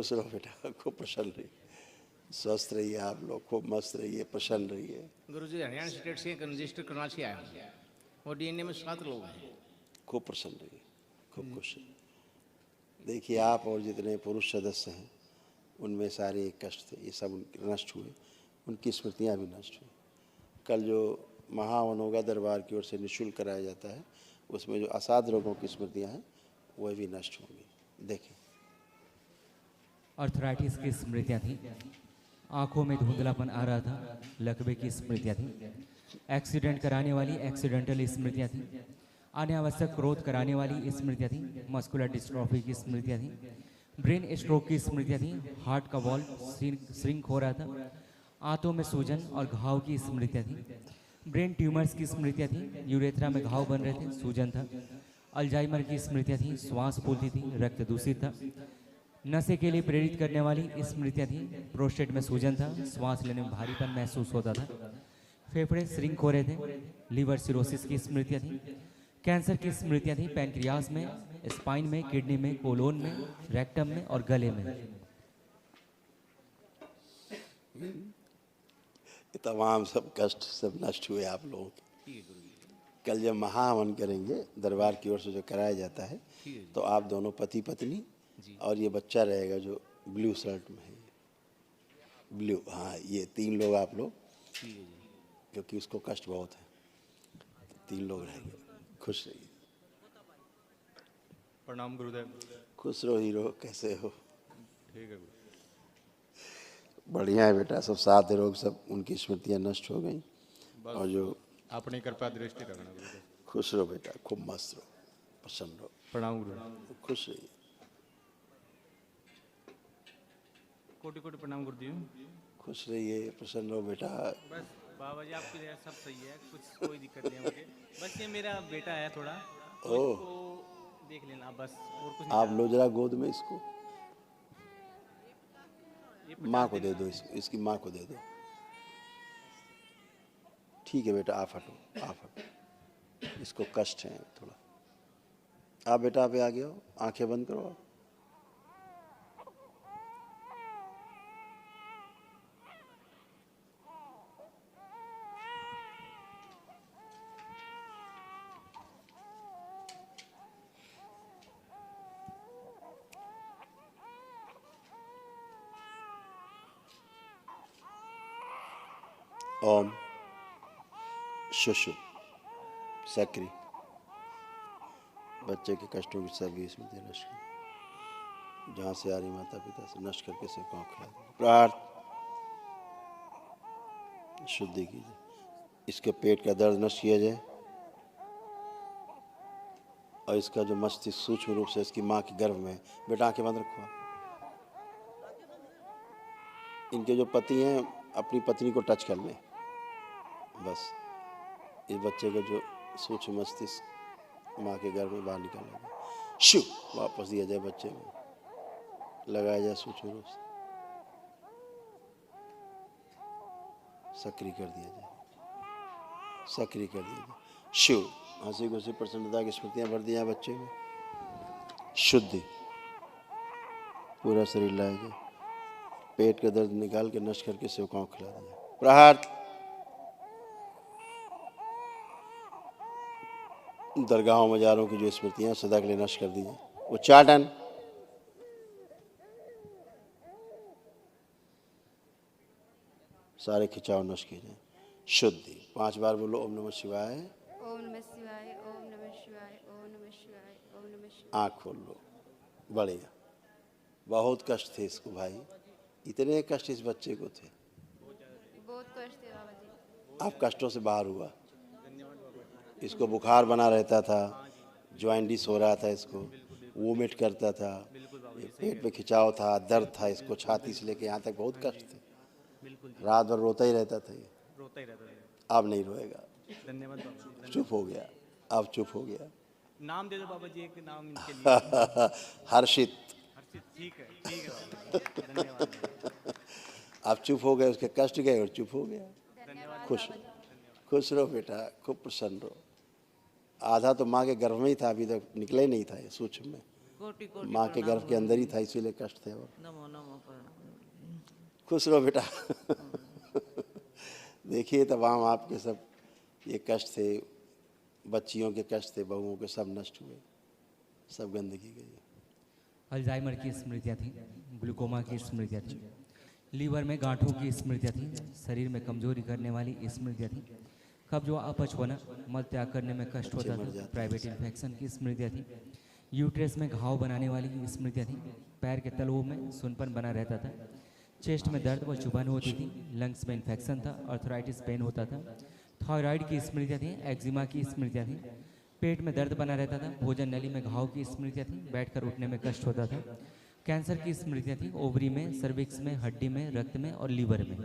खुश रहो बेटा, खूब प्रसन्न रहिए, स्वस्थ रहिए, आप लोग खूब मस्त रहिए, प्रसन्न रहिए। गुरुजी हरियाणा स्टेट से रजिस्टर करना से आया हूँ और डीएनए में 7 लोग हैं। खूब प्रसन्न रहिए, खूब खुश रहिए। देखिए आप और जितने पुरुष सदस्य हैं उनमें सारे एक कष्ट थे, ये सब नष्ट हुए, उनकी स्मृतियाँ भी नष्ट हुई। कल जो महावन होगा दरबार की ओर से निःशुल्क कराया जाता है, उसमें जो असाध रोगों की स्मृतियाँ हैं वह भी नष्ट होंगी। देखें, अर्थराइटिस की स्मृतियाँ थी, आंखों में धुंधलापन आ रहा था, लकवे की स्मृतियाँ थी, एक्सीडेंट कराने वाली एक्सीडेंटल स्मृतियाँ थी, अनावश्यक क्रोध कराने वाली स्मृतियाँ थी, मस्कुलर डिस्ट्रॉफी की स्मृतियाँ थी, ब्रेन स्ट्रोक की स्मृतियाँ थी, हार्ट का वॉल्व श्रिंक हो रहा था, आंतों में सूजन और घाव की स्मृतियाँ थी, ब्रेन ट्यूमर्स की स्मृतियाँ थी, यूरेथ्रा में घाव बन रहे थे, सूजन था, अल्जाइमर की स्मृतियाँ थी, श्वास फूलती थी, रक्त दूषित था, नशे के लिए प्रेरित करने वाली स्मृतियाँ थी, प्रोस्टेट में सूजन था, श्वास लेने में भारीपन महसूस होता था, फेफड़े श्रिंक हो रहे थे, लीवर सिरोसिस की स्मृतियाँ थी, कैंसर की स्मृतियाँ थी, पैंक्रियास में, स्पाइन में, किडनी में, कोलोन में, रेक्टम में और गले में। ये तमाम सब कष्ट सब नष्ट हुए आप लोगों के। कल जब महाहवन करेंगे दरबार की ओर से जो कराया जाता है, तो आप दोनों पति पत्नी और ये बच्चा रहेगा जो ब्लू शर्ट में है, ब्लू, हाँ, ये 3 लोग आप लोग, क्योंकि उसको कष्ट बहुत है, 3 लोग रहेंगे। खुश रहिए। प्रणाम गुरुदेव। खुश रहो हीरो, कैसे हो? ठीक है गुरु। बढ़िया है बेटा, सब साथ रोग सब उनकी स्मृतियाँ नष्ट हो गई। और जो अपनी कृपा दृष्टि रखना गुरुदेव। खुश रहो बेटा, खूब मस्त रहो, प्रसन्न रहो, प्रणाम गुरु। खुश रहिए। कोटि कोटि प्रणाम गुरुदेव। खुश रहिए, प्रसन्न रहो बेटा। बस बाबा जी आपकी दया सब सही है, कुछ कोई दिक्कत नहीं है मुझे। बस ये मेरा बेटा है थोड़ा, तो ओह। इसको देख लेना बस, और कुछ नहीं आप चाहता। लो जरा गोद में इसको, ये माँ 50 को दिन दे दो, इसकी माँ को दे दो। ठीक है बेटा, आप हटो, आप हटो, इसको कष्ट है थोड़ा। आप बेटा आप आ गए हो, आंखें बंद करो आप। ओम शुशु सक्रिय बच्चे के कष्टों की सभी स्मृति नष्ट कर, जहाँ से आ रही माता पिता से नष्ट करके से गाँव खिला दो। प्रार्थ शुद्धि कीजिए, इसके पेट का दर्द नष्ट किया जाए और इसका जो मस्तिष्क सूक्ष्म रूप से इसकी माँ के गर्भ में, बेटा आंखें बंद रखो। इनके जो पति हैं अपनी पत्नी को टच कर लें, बस इस बच्चे का जो सूक्ष्म मस्तिष्क माँ के गर्भ में बाहर निकालेगा, शु वापस दिया जाए बच्चे में, लगाया जाए सूक्ष्म रूप से, सक्रिय कर दिया जाए, सक्रिय कर दिया जाए। शु हंसी खुशी प्रसन्नता की स्मृतियाँ भर दी जाए बच्चे में, शुद्धि पूरा शरीर लाया जाए, पेट का दर्द निकाल के नष्ट करके सेवकाओं खिला दिया। प्रहार दरगाहों मजारों की जो स्मृतियाँ सदा के लिए नष्ट कर दी जाए, उच्चाटन सारे खिंचाव नष्ट किए जाए। शुद्धि 5 बार बोलो ओम नमः शिवाय, ओम नमः शिवाय, ओम नमः शिवाय, ओम नमः शिवाय, ओम नमः शिवाय। आँख खोल लो। बढ़िया, बहुत कष्ट थे इसको भाई, इतने कष्ट इस बच्चे को थे, बहुत कष्ट है बाबा जी। आप कष्टों से बाहर हुआ। इसको बुखार बना रहता था, जॉइंडिस हो रहा था, इसको वोमिट करता था, पेट में खिंचाव था, दर्द था, इसको छाती से लेके यहाँ तक बहुत कष्ट थे, रात भर रोता ही रहता था ये, रोता ही रहता था। अब नहीं रोएगा, धन्यवाद बाबा जी। चुप हो गया, अब चुप हो गया। नाम दे दो बाबा जी, एक नाम इनके लिए। हर्षित, हर्षित, ठीक है बाबा जी, धन्यवाद। आप चुप हो गए, उसके कष्ट गए और चुप हो गया। धन्यवाद खुश बाबा जी। खुश रहो बेटा, खूब प्रसन्न रहो। आधा तो माँ के गर्भ में ही था, अभी तक निकला ही नहीं था ये सूक्ष्म में, कोटि कोटि माँ के प्रणाम गर्भ के अंदर ही था, इसीलिए कष्ट थे। और नमो नमो प्रणाम। खुश रहो बेटा। देखिए तमाम आपके सब ये कष्ट थे, बच्चियों के कष्ट थे, बहुओं के, सब नष्ट हुए, सब गंदगी गई। अल्जाइमर की स्मृतियाँ थीं, ग्लूकोमा की स्मृतियाँ थीं, लीवर में गांठों की स्मृतियाँ थीं, शरीर में कमजोरी करने वाली स्मृतियाँ थीं, कब्ज व अपच होना, मल त्याग करने में कष्ट होता था, प्राइवेट इन्फेक्शन की स्मृतियाँ थीं, यूट्रस में घाव बनाने वाली स्मृतियाँ थीं, पैर के तलवों में सुनपन बना रहता था, चेस्ट में दर्द व चुभन होती थी, लंग्स में इन्फेक्शन था, आर्थराइटिस पेन होता था, थायराइड की स्मृतियाँ थीं, एक्जिमा की स्मृतियाँ थीं, पेट में दर्द बना रहता था, भोजन नली में घाव की स्मृतियाँ थीं, बैठकर उठने में कष्ट होता था, कैंसर की स्मृतियाँ थीं, ओवरी में, सर्विक्स में, हड्डी में, रक्त में और लीवर में।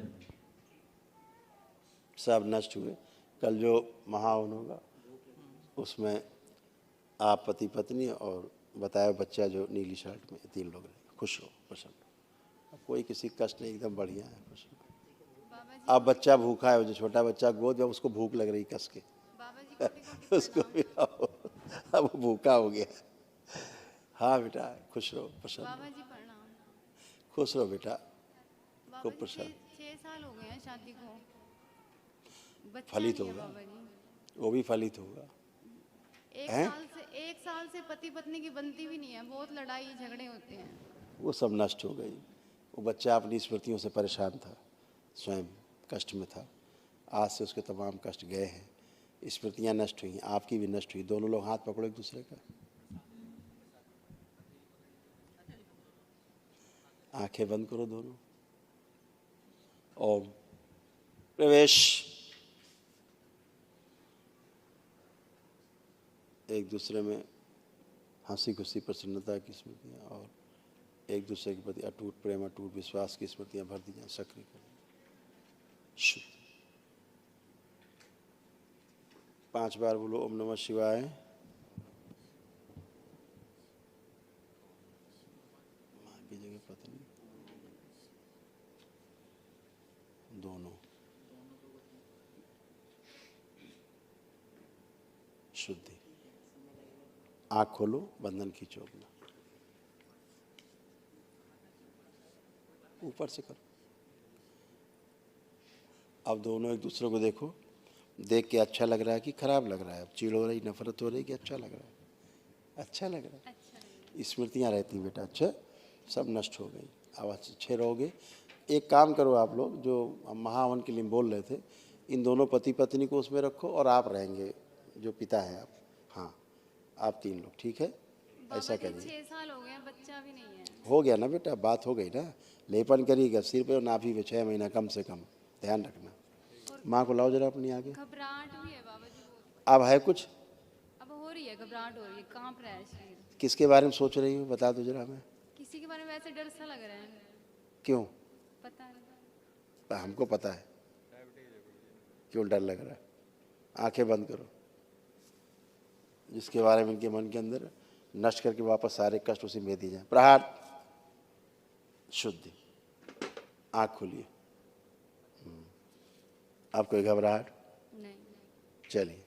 सब नष्ट हुए। कल जो महावन होगा उसमें आप पति पत्नी और बताया बच्चा जो नीली शर्ट में, 3 लोग रहे। खुश हो, प्रसन्न हो, अब कोई किसी कष्ट नहीं, एकदम बढ़िया है, खुश हो। बाबा जी अब बच्चा भूखा है, जो छोटा बच्चा गोद में, उसको भूख लग रही कस के, बाबा जी कोटि कोटि उसको मिलाओ, अब वो भूखा हो गया। हाँ बेटा, खुश रहो, प्रसन्न बाबा हो, जी प्रणाम। खुश रहो बेटा, बाबा खूब जी प्रसन्न। 6 साल हो गए हैं शादी को, बच्चा फलित नहीं है होगा। बाबा जी। वो भी फलित होगा। एक हैं? एक साल से पति पत्नी की बनती भी नहीं है, बहुत लड़ाई झगड़े होते हैं। वो सब नष्ट हो गई। वो बच्चा अपनी स्मृतियों से परेशान था, स्वयं कष्ट में था। आज से उसके तमाम कष्ट गए हैं, स्मृतियाँ नष्ट हुई, आपकी भी नष्ट हुई। दोनों लोग हाथ पकड़ो एक दूसरे का, आंखें बंद करो दोनों। ओम प्रवेश। एक दूसरे में हंसी खुशी प्रसन्नता की स्मृतियाँ और एक दूसरे के प्रति अटूट प्रेम, अटूट विश्वास की स्मृतियाँ भर दी जाए, सक्रिय करें। शुद्ध 5 बार बोलो ओम नमः शिवाय। माँ की जगह पत्नी, दोनों शुद्धि। आँख खोलो, बंधन खींचो अपना, ऊपर से करो। अब दोनों एक दूसरे को देखो, देख के अच्छा लग रहा है कि खराब लग रहा है, अब चिढ़ हो रही, नफरत हो रही कि अच्छा लग रहा है? अच्छा लग रहा है। स्मृतियाँ रहती बेटा, अच्छा सब नष्ट हो गई, अब अच्छे रहोगे। एक काम करो आप लोग, जो हम महावन के लिए बोल रहे थे, इन दोनों पति पत्नी को उसमें रखो और आप रहेंगे, जो पिता है आप। हाँ, आप 3 लोग, ठीक है, ऐसा बाबा जी करिए। 6 साल हो गए हैं, बच्चा भी नहीं है। हो गया ना बेटा, बात हो गई ना। लेपन करिएगा सिर पे और नाभि पे 6 महीना कम से कम, ध्यान रखना। माँ को लाओ जरा अपनी आगे। घबराहट भी है बाबा जी बहुत, अब है कुछ? अब हो रही है, घबराहट हो रही है, कांप रहा है शरीर। किसके बारे में सोच रही हो, बता दो जरा हमें। किसी के बारे में ऐसे डर सा लग रहा है, क्यों? पता नहीं। हमको पता है क्यों डर लग रहा है। आंखें बंद करो, जिसके बारे में इनके मन के अंदर नष्ट करके वापस सारे कष्ट उसी में दिए जाए। प्रहार शुद्धि। आँख खोलिए। अब कोई घबराहट नहीं। चलिए।